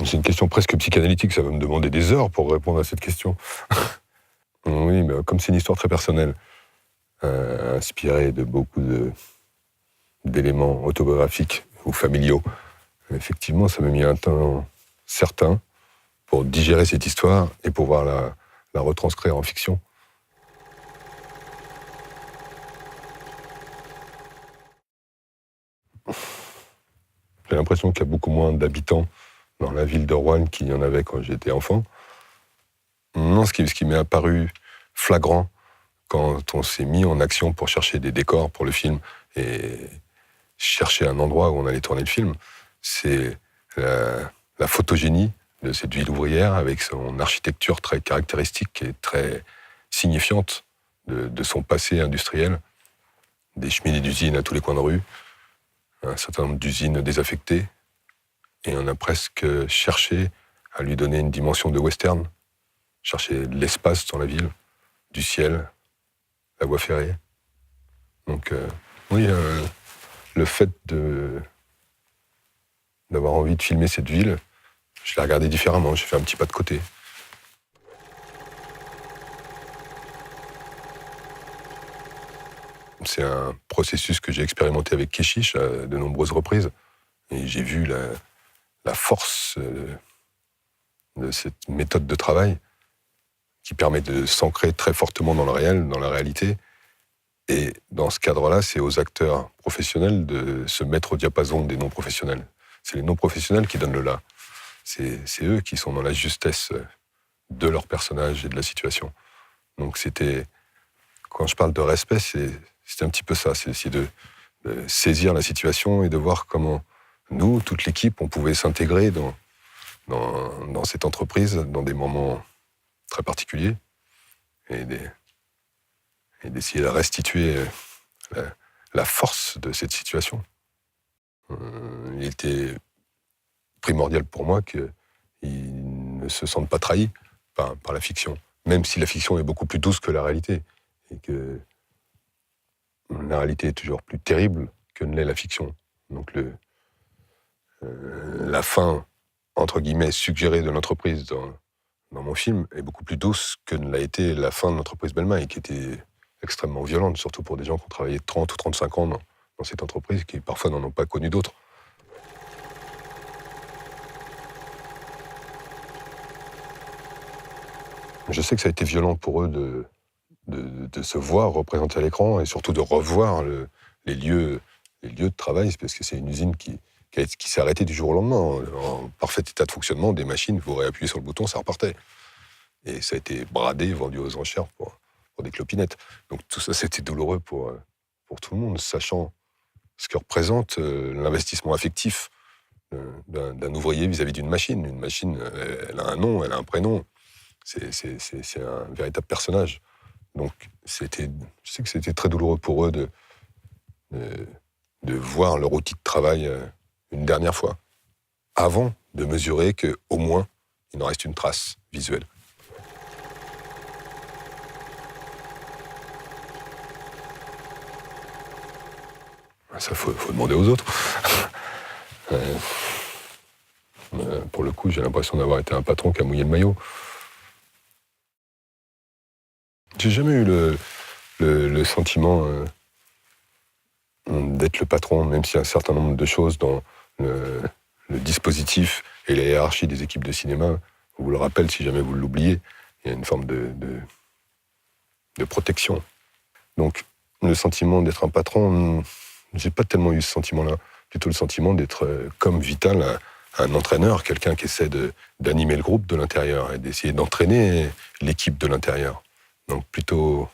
C'est une question presque psychanalytique, ça va me demander des heures pour répondre à cette question. Oui, mais comme c'est une histoire très personnelle, inspirée de beaucoup d'éléments autobiographiques ou familiaux, effectivement, ça m'a mis un temps certain pour digérer cette histoire et pouvoir la retranscrire en fiction. J'ai l'impression qu'il y a beaucoup moins d'habitants dans la ville de Roanne qu'il y en avait quand j'étais enfant. Non, ce qui m'est apparu flagrant quand on s'est mis en action pour chercher des décors pour le film et chercher un endroit où on allait tourner le film, c'est la photogénie de cette ville ouvrière avec son architecture très caractéristique et très signifiante de son passé industriel, des cheminées d'usines à tous les coins de rue, un certain nombre d'usines désaffectées, et on a presque cherché à lui donner une dimension de western, chercher de l'espace dans la ville, du ciel, la voie ferrée. Donc oui, le fait d'avoir envie de filmer cette ville, je l'ai regardée différemment, j'ai fait un petit pas de côté. C'est un processus que j'ai expérimenté avec Keshish à de nombreuses reprises. Et j'ai vu la force de cette méthode de travail qui permet de s'ancrer très fortement dans le réel, dans la réalité. Et dans ce cadre-là, c'est aux acteurs professionnels de se mettre au diapason des non-professionnels. C'est les non-professionnels qui donnent le là. C'est eux qui sont dans la justesse de leur personnage et de la situation. Donc c'était... Quand je parle de respect, c'était un petit peu ça. C'est essayer de saisir la situation et de voir comment nous, toute l'équipe, on pouvait s'intégrer dans cette entreprise dans des moments très particuliers et d'essayer de restituer la force de cette situation. Il était primordial pour moi qu'ils ne se sentent pas trahis par la fiction, même si la fiction est beaucoup plus douce que la réalité, et que la réalité est toujours plus terrible que ne l'est la fiction. Donc la fin, entre guillemets, suggérée de l'entreprise dans mon film est beaucoup plus douce que ne l'a été la fin de l'entreprise Belma, et qui était extrêmement violente, surtout pour des gens qui ont travaillé 30 ou 35 ans dans cette entreprise, qui parfois n'en ont pas connu d'autres. Je sais que ça a été violent pour eux de se voir représenté à l'écran et surtout de revoir les lieux de travail, parce que c'est une usine qui s'est arrêtée du jour au lendemain. En parfait état de fonctionnement, des machines, vous réappuyez sur le bouton, ça repartait. Et ça a été bradé, vendu aux enchères pour des clopinettes. Donc tout ça, c'était douloureux pour tout le monde, sachant ce que représente l'investissement affectif d'un ouvrier vis-à-vis d'une machine. Une machine, elle a un nom, elle a un prénom. C'est un véritable personnage. Donc je sais que c'était très douloureux pour eux de voir leur outil de travail une dernière fois, avant de mesurer qu'au moins, il en reste une trace visuelle. Ça, faut demander aux autres. Pour le coup, j'ai l'impression d'avoir été un patron qui a mouillé le maillot. J'ai jamais eu le sentiment d'être le patron, même s'il y a un certain nombre de choses dans le dispositif et la hiérarchie des équipes de cinéma. On vous le rappelle, si jamais vous l'oubliez, il y a une forme de protection. Donc, le sentiment d'être un patron, j'ai pas tellement eu ce sentiment-là. Plutôt le sentiment d'être, comme Vital, un entraîneur, quelqu'un qui essaie d'animer le groupe de l'intérieur et d'essayer d'entraîner l'équipe de l'intérieur. Donc j'ai plutôt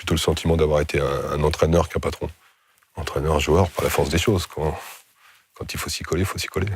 le sentiment d'avoir été un entraîneur qu'un patron. Entraîneur, joueur, par la force des choses. Quand il faut s'y coller, il faut s'y coller.